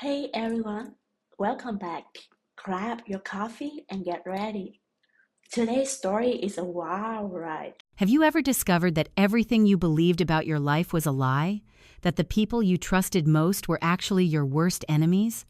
Hey everyone, welcome back. Grab your coffee and get ready. Today's story is a wild ride. Have you ever discovered that everything you believed about your life was a lie? That the people you trusted most were actually your worst enemies?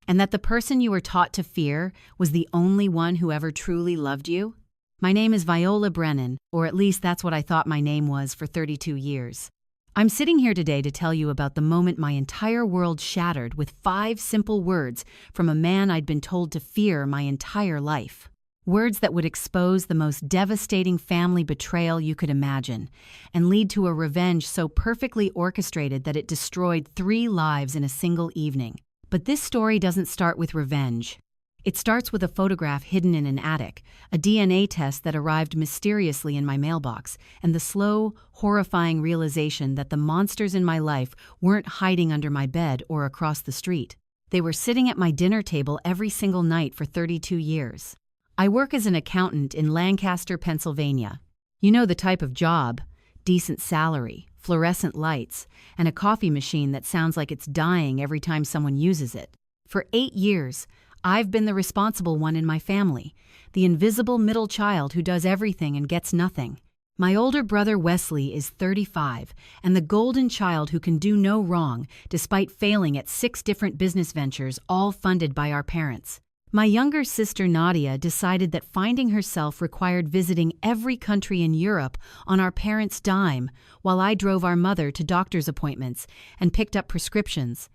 And that the person you were taught to fear was the only one who ever truly loved you? My name is Viola Brennan, or at least that's what I thought my name was for 32 years. I'm sitting here today to tell you about the moment my entire world shattered with 5 simple words from a man I'd been told to fear my entire life. Words that would expose the most devastating family betrayal you could imagine and lead to a revenge so perfectly orchestrated that it destroyed 3 lives in a single evening. But this story doesn't start with revenge. It starts with a photograph hidden in an attic, a DNA test that arrived mysteriously in my mailbox, and the slow, horrifying realization that the monsters in my life weren't hiding under my bed or across the street. They were sitting at my dinner table every single night for 32 years. I work as an accountant in Lancaster, Pennsylvania. You know the type of job: decent salary, fluorescent lights, and a coffee machine that sounds like it's dying every time someone uses it. For 8 years, I've been the responsible one in my family, the invisible middle child who does everything and gets nothing. My older brother Wesley is 35, and the golden child who can do no wrong despite failing at 6 different business ventures, all funded by our parents. My younger sister Nadia decided that finding herself required visiting every country in Europe on our parents' dime, while I drove our mother to doctor's appointments and picked up prescriptions.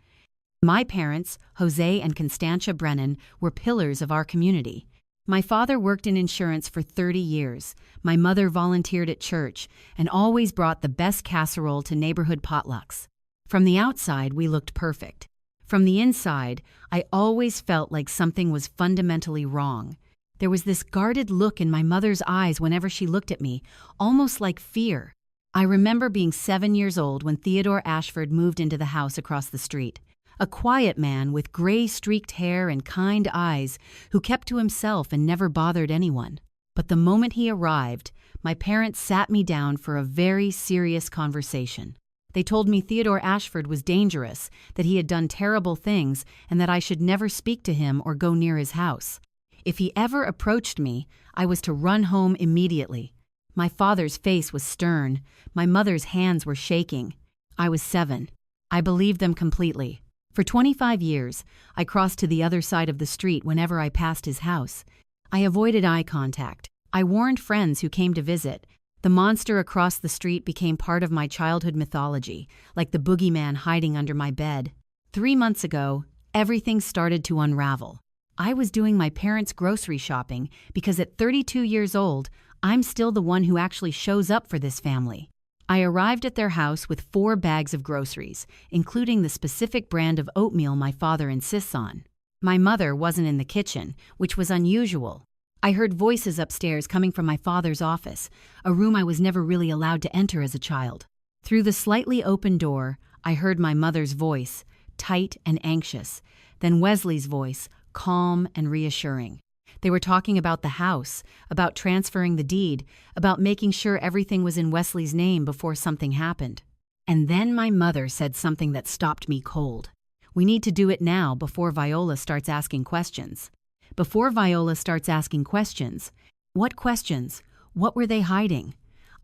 My parents, Jose and Constantia Brennan, were pillars of our community. My father worked in insurance for 30 years. My mother volunteered at church and always brought the best casserole to neighborhood potlucks. From the outside, we looked perfect. From the inside, I always felt like something was fundamentally wrong. There was this guarded look in my mother's eyes whenever she looked at me, almost like fear. I remember being 7 years old when Theodore Ashford moved into the house across the street. A quiet man with gray-streaked hair and kind eyes who kept to himself and never bothered anyone. But the moment he arrived, my parents sat me down for a very serious conversation. They told me Theodore Ashford was dangerous, that he had done terrible things, and that I should never speak to him or go near his house. If he ever approached me, I was to run home immediately. My father's face was stern. My mother's hands were shaking. I was 7. I believed them completely. For 25 years, I crossed to the other side of the street whenever I passed his house. I avoided eye contact. I warned friends who came to visit. The monster across the street became part of my childhood mythology, like the boogeyman hiding under my bed. 3 months ago, everything started to unravel. I was doing my parents' grocery shopping because at 32 years old, I'm still the one who actually shows up for this family. I arrived at their house with 4 bags of groceries, including the specific brand of oatmeal my father insists on. My mother wasn't in the kitchen, which was unusual. I heard voices upstairs coming from my father's office, a room I was never really allowed to enter as a child. Through the slightly open door, I heard my mother's voice, tight and anxious, then Wesley's voice, calm and reassuring. They were talking about the house, about transferring the deed, about making sure everything was in Wesley's name before something happened. And then my mother said something that stopped me cold. We need to do it now before Viola starts asking questions. Before Viola starts asking questions. What questions? What were they hiding?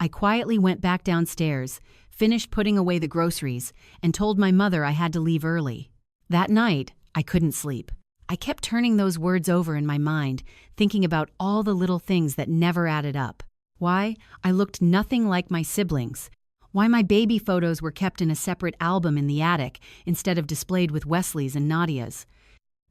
I quietly went back downstairs, finished putting away the groceries, and told my mother I had to leave early. That night, I couldn't sleep. I kept turning those words over in my mind, thinking about all the little things that never added up. Why I looked nothing like my siblings. Why my baby photos were kept in a separate album in the attic instead of displayed with Wesley's and Nadia's.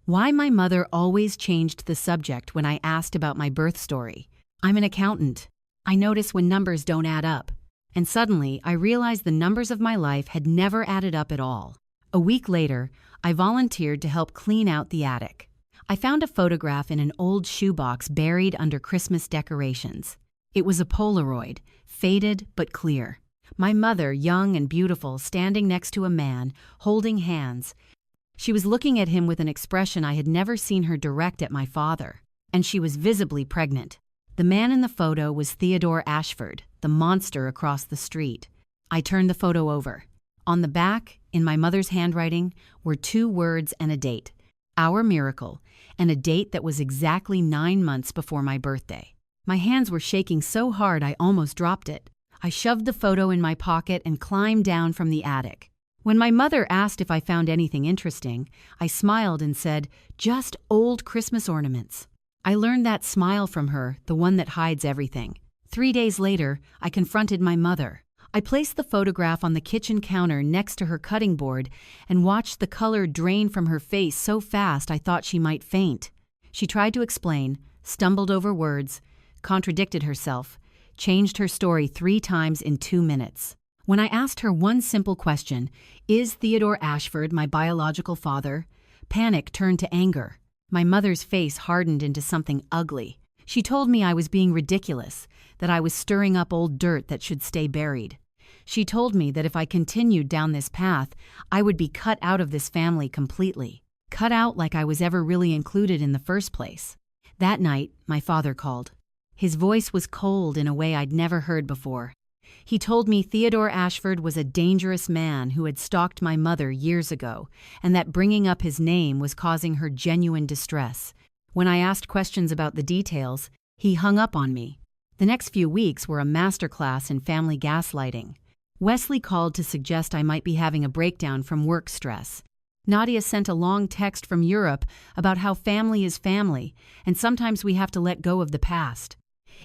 Why my mother always changed the subject when I asked about my birth story. I'm an accountant. I notice when numbers don't add up. And suddenly, I realized the numbers of my life had never added up at all. A week later, I volunteered to help clean out the attic. I found a photograph in an old shoebox buried under Christmas decorations. It was a Polaroid, faded but clear. My mother, young and beautiful, standing next to a man, holding hands. She was looking at him with an expression I had never seen her direct at my father, and she was visibly pregnant. The man in the photo was Theodore Ashford, the monster across the street. I turned the photo over. On the back, in my mother's handwriting, were 2 words and a date: our miracle, and a date that was exactly 9 months before my birthday. My hands were shaking so hard I almost dropped it. I shoved the photo in my pocket and climbed down from the attic. When my mother asked if I found anything interesting, I smiled and said, "Just old Christmas ornaments." I learned that smile from her, the one that hides everything. 3 days later, I confronted my mother. I placed the photograph on the kitchen counter next to her cutting board and watched the color drain from her face so fast I thought she might faint. She tried to explain, stumbled over words, contradicted herself, changed her story 3 times in 2 minutes. When I asked her one simple question, "Is Theodore Ashford my biological father?" panic turned to anger. My mother's face hardened into something ugly. She told me I was being ridiculous, that I was stirring up old dirt that should stay buried. She told me that if I continued down this path, I would be cut out of this family completely. Cut out like I was ever really included in the first place. That night, my father called. His voice was cold in a way I'd never heard before. He told me Theodore Ashford was a dangerous man who had stalked my mother years ago, and that bringing up his name was causing her genuine distress. When I asked questions about the details, he hung up on me. The next few weeks were a masterclass in family gaslighting. Wesley called to suggest I might be having a breakdown from work stress. Nadia sent a long text from Europe about how family is family, and sometimes we have to let go of the past.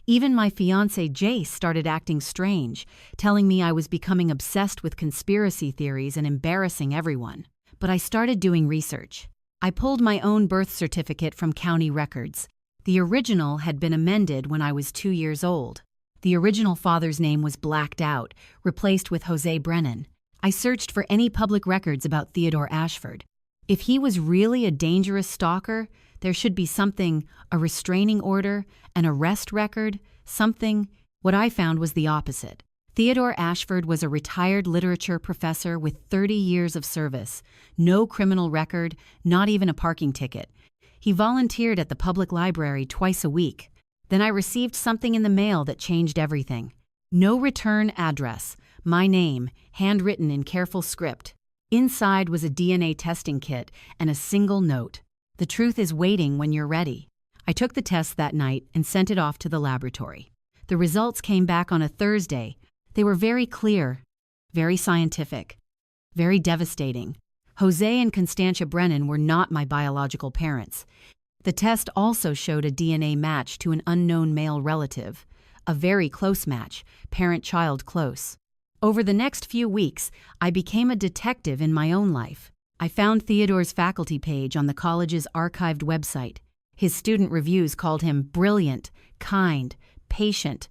Even my fiancé Jace started acting strange, telling me I was becoming obsessed with conspiracy theories and embarrassing everyone. But I started doing research. I pulled my own birth certificate from county records. The original had been amended when I was 2 years old. The original father's name was blacked out, replaced with Jose Brennan. I searched for any public records about Theodore Ashford. If he was really a dangerous stalker, there should be something, a restraining order, an arrest record, something. What I found was the opposite. Theodore Ashford was a retired literature professor with 30 years of service, no criminal record, not even a parking ticket. He volunteered at the public library twice a week. Then I received something in the mail that changed everything. No return address, my name, handwritten in careful script. Inside was a DNA testing kit and a single note. The truth is waiting when you're ready. I took the test that night and sent it off to the laboratory. The results came back on a Thursday. They were very clear, very scientific, very devastating. Jose and Constantia Brennan were not my biological parents. The test also showed a DNA match to an unknown male relative, a very close match, parent-child close. Over the next few weeks, I became a detective in my own life. I found Theodore's faculty page on the college's archived website. His student reviews called him brilliant, kind, patient.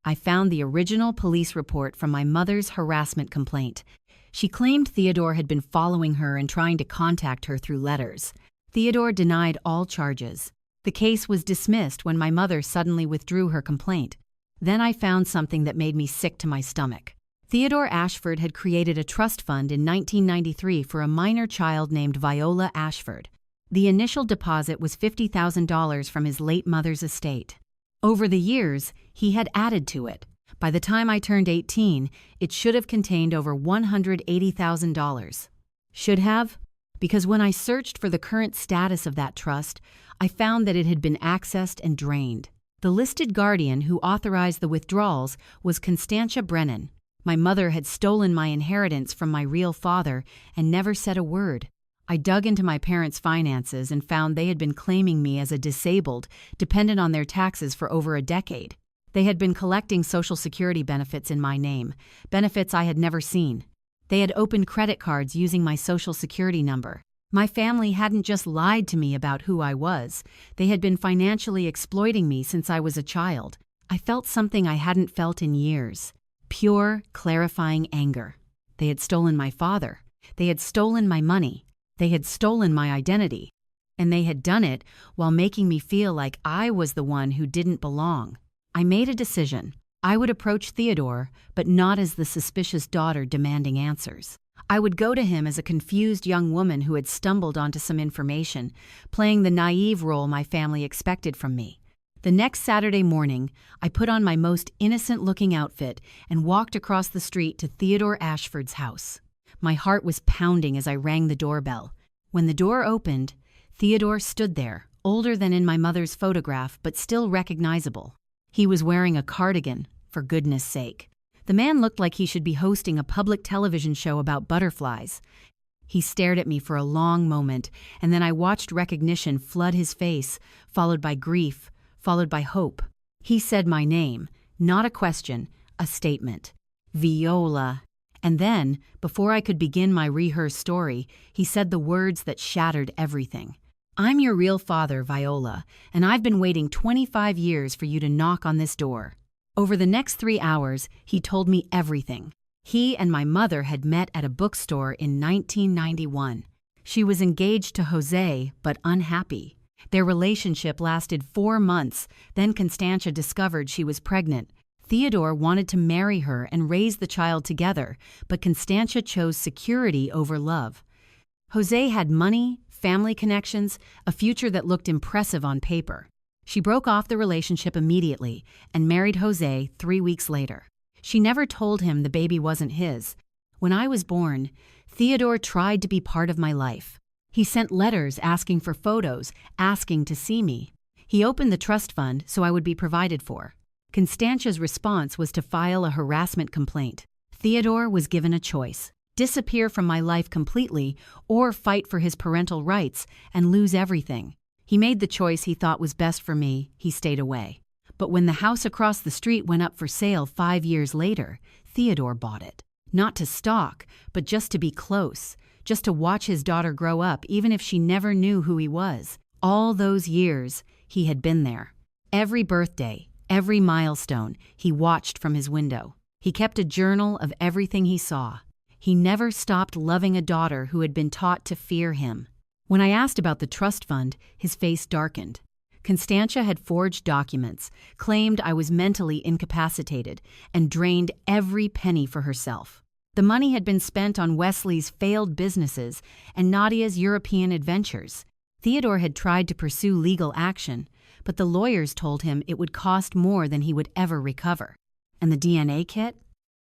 I found the original police report from my mother's harassment complaint. She claimed Theodore had been following her and trying to contact her through letters. Theodore denied all charges. The case was dismissed when my mother suddenly withdrew her complaint. Then I found something that made me sick to my stomach. Theodore Ashford had created a trust fund in 1993 for a minor child named Viola Ashford. The initial deposit was $50,000 from his late mother's estate. Over the years, he had added to it. By the time I turned 18, it should have contained over $180,000. Should have? Because when I searched for the current status of that trust, I found that it had been accessed and drained. The listed guardian who authorized the withdrawals was Constantia Brennan. My mother had stolen my inheritance from my real father and never said a word. I dug into my parents' finances and found they had been claiming me as a disabled, dependent on their taxes for over a decade. They had been collecting Social Security benefits in my name, benefits I had never seen. They had opened credit cards using my Social Security number. My family hadn't just lied to me about who I was. They had been financially exploiting me since I was a child. I felt something I hadn't felt in years. Pure, clarifying anger. They had stolen my father. They had stolen my money. They had stolen my identity. And they had done it while making me feel like I was the one who didn't belong. I made a decision. I would approach Theodore, but not as the suspicious daughter demanding answers. I would go to him as a confused young woman who had stumbled onto some information, playing the naive role my family expected from me. The next Saturday morning, I put on my most innocent-looking outfit and walked across the street to Theodore Ashford's house. My heart was pounding as I rang the doorbell. When the door opened, Theodore stood there, older than in my mother's photograph, but still recognizable. He was wearing a cardigan, for goodness sake. The man looked like he should be hosting a public television show about butterflies. He stared at me for a long moment, and then I watched recognition flood his face, followed by grief, followed by hope. He said my name, not a question, a statement. Viola. And then, before I could begin my rehearsed story, he said the words that shattered everything. I'm your real father, Viola, and I've been waiting 25 years for you to knock on this door. Over the next 3 hours, he told me everything. He and my mother had met at a bookstore in 1991. She was engaged to Jose, but unhappy. Their relationship lasted 4 months, then Constantia discovered she was pregnant. Theodore wanted to marry her and raise the child together, but Constantia chose security over love. Jose had money, family connections, a future that looked impressive on paper. She broke off the relationship immediately and married Jose 3 weeks later. She never told him the baby wasn't his. When I was born, Theodore tried to be part of my life. He sent letters asking for photos, asking to see me. He opened the trust fund so I would be provided for. Constantia's response was to file a harassment complaint. Theodore was given a choice: disappear from my life completely or fight for his parental rights and lose everything. He made the choice he thought was best for me. He stayed away. But when the house across the street went up for sale 5 years later, Theodore bought it. Not to stalk, but just to be close, just to watch his daughter grow up even if she never knew who he was. All those years, he had been there. Every birthday, every milestone, he watched from his window. He kept a journal of everything he saw. He never stopped loving a daughter who had been taught to fear him. When I asked about the trust fund, his face darkened. Constantia had forged documents, claimed I was mentally incapacitated, and drained every penny for herself. The money had been spent on Wesley's failed businesses and Nadia's European adventures. Theodore had tried to pursue legal action, but the lawyers told him it would cost more than he would ever recover. And the DNA kit?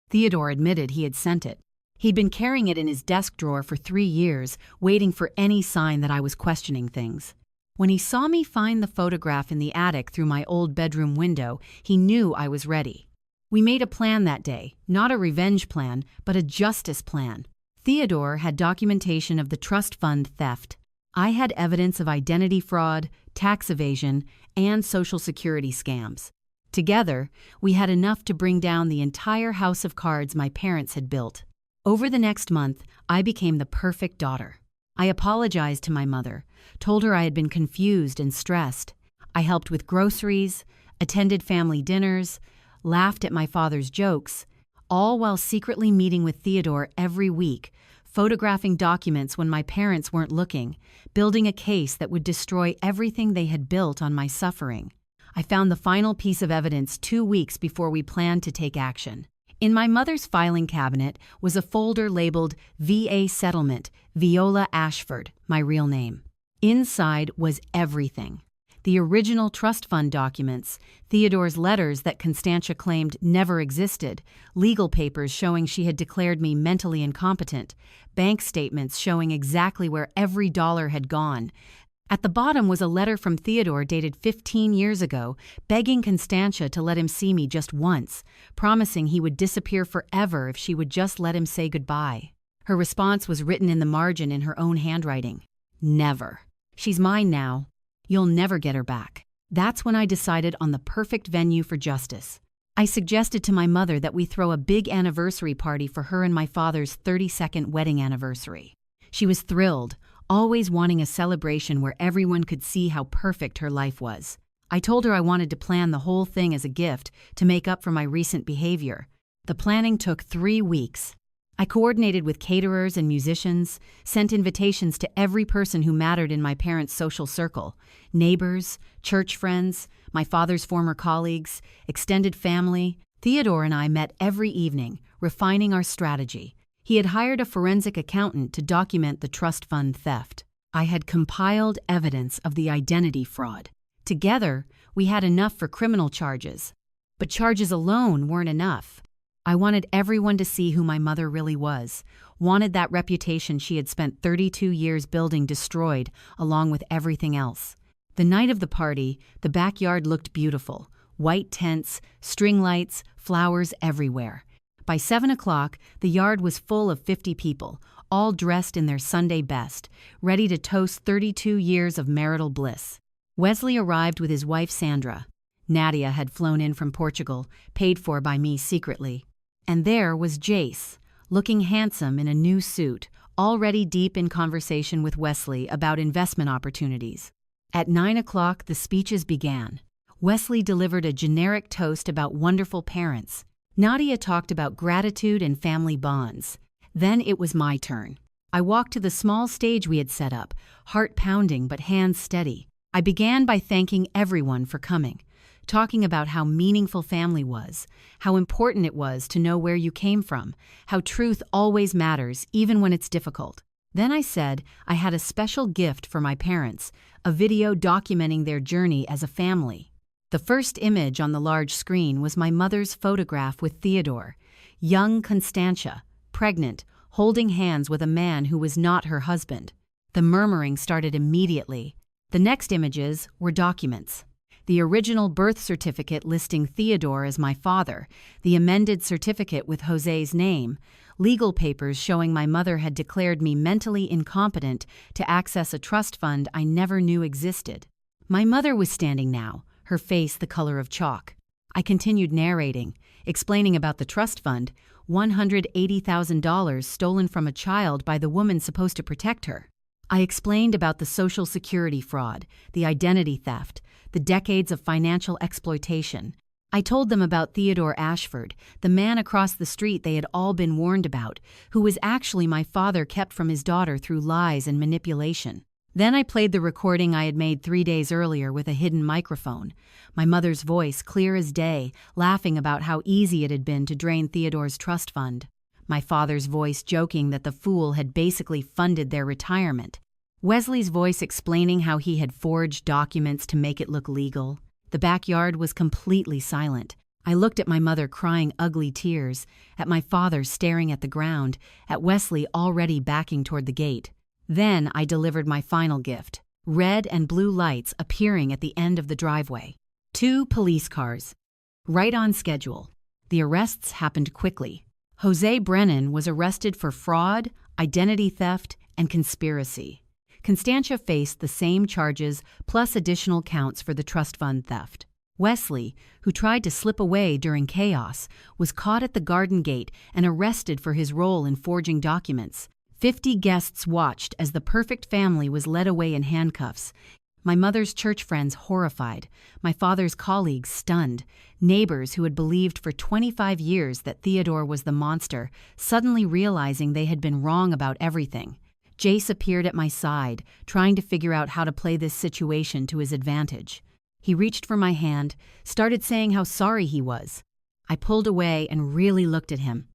Theodore admitted he had sent it. He'd been carrying it in his desk drawer for 3 years, waiting for any sign that I was questioning things. When he saw me find the photograph in the attic through my old bedroom window, he knew I was ready. We made a plan that day, not a revenge plan, but a justice plan. Theodore had documentation of the trust fund theft. I had evidence of identity fraud, tax evasion, and Social Security scams. Together, we had enough to bring down the entire house of cards my parents had built. Over the next month, I became the perfect daughter. I apologized to my mother, told her I had been confused and stressed. I helped with groceries, attended family dinners, laughed at my father's jokes, all while secretly meeting with Theodore every week, photographing documents when my parents weren't looking, building a case that would destroy everything they had built on my suffering. I found the final piece of evidence 2 weeks before we planned to take action. In my mother's filing cabinet was a folder labeled VA Settlement, Viola Ashford, my real name. Inside was everything. The original trust fund documents, Theodore's letters that Constantia claimed never existed, legal papers showing she had declared me mentally incompetent, bank statements showing exactly where every dollar had gone. At the bottom was a letter from Theodore dated 15 years ago, begging Constantia to let him see me just once, promising he would disappear forever if she would just let him say goodbye. Her response was written in the margin in her own handwriting. Never. She's mine now. You'll never get her back. That's when I decided on the perfect venue for justice. I suggested to my mother that we throw a big anniversary party for her and my father's 32nd wedding anniversary. She was thrilled, always wanting a celebration where everyone could see how perfect her life was. I told her I wanted to plan the whole thing as a gift to make up for my recent behavior. The planning took 3 weeks. I coordinated with caterers and musicians, sent invitations to every person who mattered in my parents' social circle, neighbors, church friends, my father's former colleagues, extended family. Theodore and I met every evening, refining our strategy. He had hired a forensic accountant to document the trust fund theft. I had compiled evidence of the identity fraud. Together, we had enough for criminal charges. But charges alone weren't enough. I wanted everyone to see who my mother really was, wanted that reputation she had spent 32 years building destroyed, along with everything else. The night of the party, the backyard looked beautiful. White tents, string lights, flowers everywhere. By 7 o'clock, the yard was full of 50 people, all dressed in their Sunday best, ready to toast 32 years of marital bliss. Wesley arrived with his wife Sandra. Nadia had flown in from Portugal, paid for by me secretly. And there was Jace, looking handsome in a new suit, already deep in conversation with Wesley about investment opportunities. At 9 o'clock, the speeches began. Wesley delivered a generic toast about wonderful parents. Nadia talked about gratitude and family bonds. Then it was my turn. I walked to the small stage we had set up, heart pounding but hands steady. I began by thanking everyone for coming, talking about how meaningful family was, how important it was to know where you came from, how truth always matters even when it's difficult. Then I said I had a special gift for my parents, a video documenting their journey as a family. The first image on the large screen was my mother's photograph with Theodore, young Constantia, pregnant, holding hands with a man who was not her husband. The murmuring started immediately. The next images were documents. The original birth certificate listing Theodore as my father, the amended certificate with Jose's name, legal papers showing my mother had declared me mentally incompetent to access a trust fund I never knew existed. My mother was standing now, her face the color of chalk. I continued narrating, explaining about the trust fund, $180,000 stolen from a child by the woman supposed to protect her. I explained about the Social Security fraud, the identity theft, the decades of financial exploitation. I told them about Theodore Ashford, the man across the street they had all been warned about, who was actually my father kept from his daughter through lies and manipulation. Then I played the recording I had made 3 days earlier with a hidden microphone, my mother's voice clear as day, laughing about how easy it had been to drain Theodore's trust fund. My father's voice joking that the fool had basically funded their retirement. Wesley's voice explaining how he had forged documents to make it look legal. The backyard was completely silent. I looked at my mother crying ugly tears, at my father staring at the ground, at Wesley already backing toward the gate. Then I delivered my final gift, red and blue lights appearing at the end of the driveway. 2 police cars. Right on schedule. The arrests happened quickly. Jose Brennan was arrested for fraud, identity theft, and conspiracy. Constantia faced the same charges plus additional counts for the trust fund theft. Wesley, who tried to slip away during chaos, was caught at the garden gate and arrested for his role in forging documents. 50 guests watched as the perfect family was led away in handcuffs. My mother's church friends horrified, my father's colleagues stunned, neighbors who had believed for 25 years that Theodore was the monster, suddenly realizing they had been wrong about everything. Jace appeared at my side, trying to figure out how to play this situation to his advantage. He reached for my hand, started saying how sorry he was. I pulled away and really looked at him.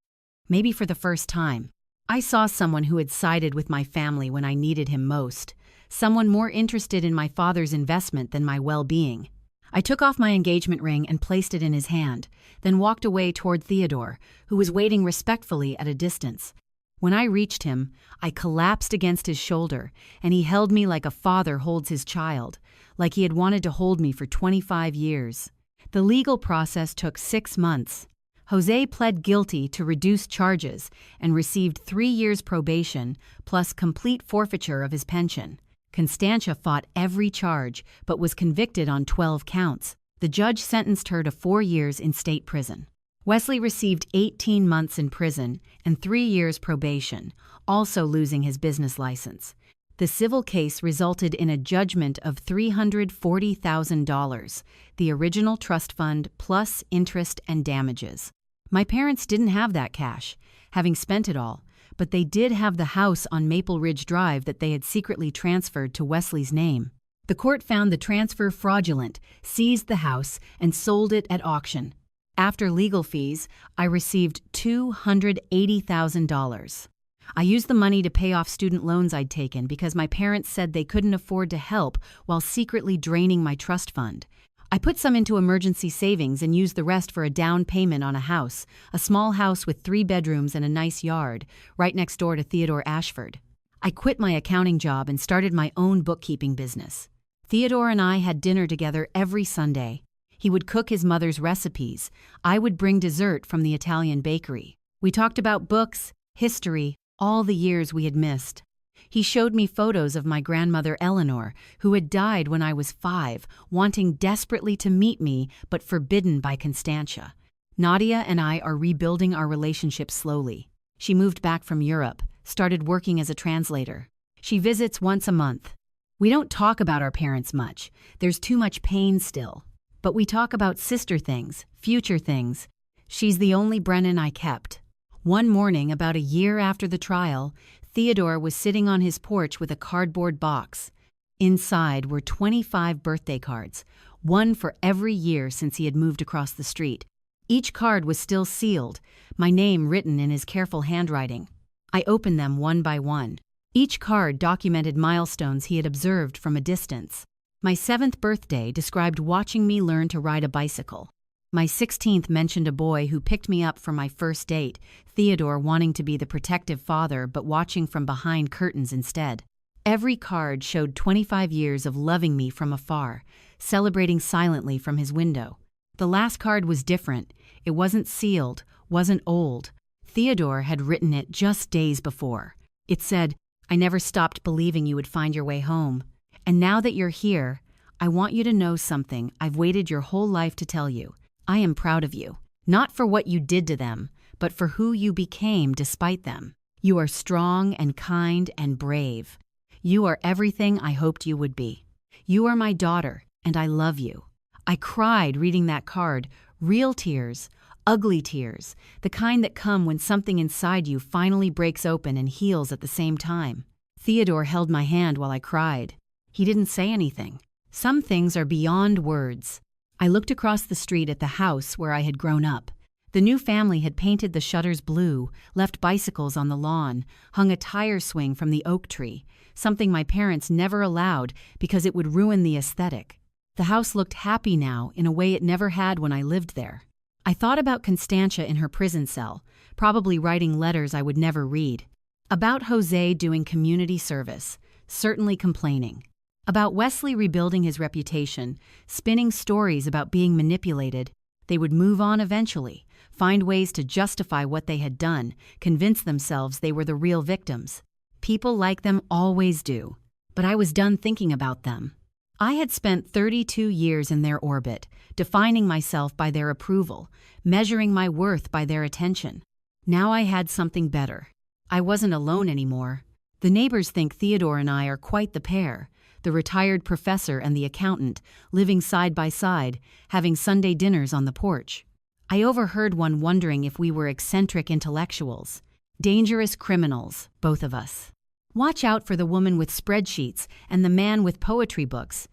Maybe for the first time. I saw someone who had sided with my family when I needed him most, someone more interested in my father's investment than my well-being. I took off my engagement ring and placed it in his hand, then walked away toward Theodore, who was waiting respectfully at a distance. When I reached him, I collapsed against his shoulder, and he held me like a father holds his child, like he had wanted to hold me for 25 years. The legal process took 6 months. Jose pled guilty to reduced charges and received 3 years probation plus complete forfeiture of his pension. Constantia fought every charge but was convicted on 12 counts. The judge sentenced her to 4 years in state prison. Wesley received 18 months in prison and 3 years probation, also losing his business license. The civil case resulted in a judgment of $340,000, the original trust fund plus interest and damages. My parents didn't have that cash, having spent it all, but they did have the house on Maple Ridge Drive that they had secretly transferred to Wesley's name. The court found the transfer fraudulent, seized the house, and sold it at auction. After legal fees, I received $280,000. I used the money to pay off student loans I'd taken because my parents said they couldn't afford to help while secretly draining my trust fund. I put some into emergency savings and used the rest for a down payment on a small house with 3 bedrooms and a nice yard, right next door to Theodore Ashford. I quit my accounting job and started my own bookkeeping business. Theodore and I had dinner together every Sunday. He would cook his mother's recipes. I would bring dessert from the Italian bakery. We talked about books, history, all the years we had missed. He showed me photos of my grandmother Eleanor, who had died when I was 5, wanting desperately to meet me but forbidden by Constantia. Nadia and I are rebuilding our relationship slowly. She moved back from Europe, started working as a translator. She visits once a month. We don't talk about our parents much. There's too much pain still. But we talk about sister things, future things. She's the only Brennan I kept. One morning, about a year after the trial, Theodore was sitting on his porch with a cardboard box. Inside were 25 birthday cards, one for every year since he had moved across the street. Each card was still sealed, my name written in his careful handwriting. I opened them one by one. Each card documented milestones he had observed from a distance. My 7th birthday described watching me learn to ride a bicycle. My 16th mentioned a boy who picked me up for my first date, Theodore wanting to be the protective father but watching from behind curtains instead. Every card showed 25 years of loving me from afar, celebrating silently from his window. The last card was different. It wasn't sealed, wasn't old. Theodore had written it just days before. It said, "I never stopped believing you would find your way home. And now that you're here, I want you to know something I've waited your whole life to tell you. I am proud of you, not for what you did to them, but for who you became despite them. You are strong and kind and brave. You are everything I hoped you would be. You are my daughter, and I love you." I cried reading that card, real tears, ugly tears, the kind that come when something inside you finally breaks open and heals at the same time. Theodore held my hand while I cried. He didn't say anything. Some things are beyond words. I looked across the street at the house where I had grown up. The new family had painted the shutters blue, left bicycles on the lawn, hung a tire swing from the oak tree, something my parents never allowed because it would ruin the aesthetic. The house looked happy now in a way it never had when I lived there. I thought about Constantia in her prison cell, probably writing letters I would never read. About Jose doing community service, certainly complaining. About Wesley rebuilding his reputation, spinning stories about being manipulated. They would move on eventually, find ways to justify what they had done, convince themselves they were the real victims. People like them always do. But I was done thinking about them. I had spent 32 years in their orbit, defining myself by their approval, measuring my worth by their attention. Now I had something better. I wasn't alone anymore. The neighbors think Theodore and I are quite the pair, the retired professor and the accountant, living side by side, having Sunday dinners on the porch. I overheard one wondering if we were eccentric intellectuals, dangerous criminals, both of us. Watch out for the woman with spreadsheets and the man with poetry books.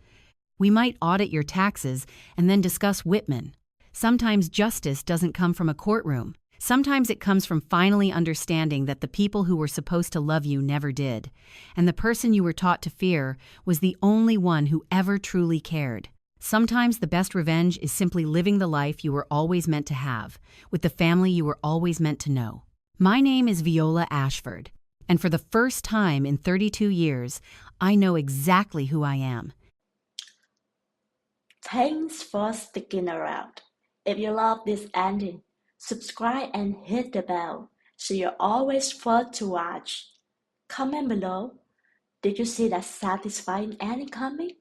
We might audit your taxes and then discuss Whitman. Sometimes justice doesn't come from a courtroom. Sometimes it comes from finally understanding that the people who were supposed to love you never did, and the person you were taught to fear was the only one who ever truly cared. Sometimes the best revenge is simply living the life you were always meant to have, with the family you were always meant to know. My name is Viola Ashford, and for the first time in 32 years, I know exactly who I am. Thanks for sticking around. If you love this ending, subscribe and hit the bell so you're always first to watch. Comment below. Did you see that satisfying ending coming?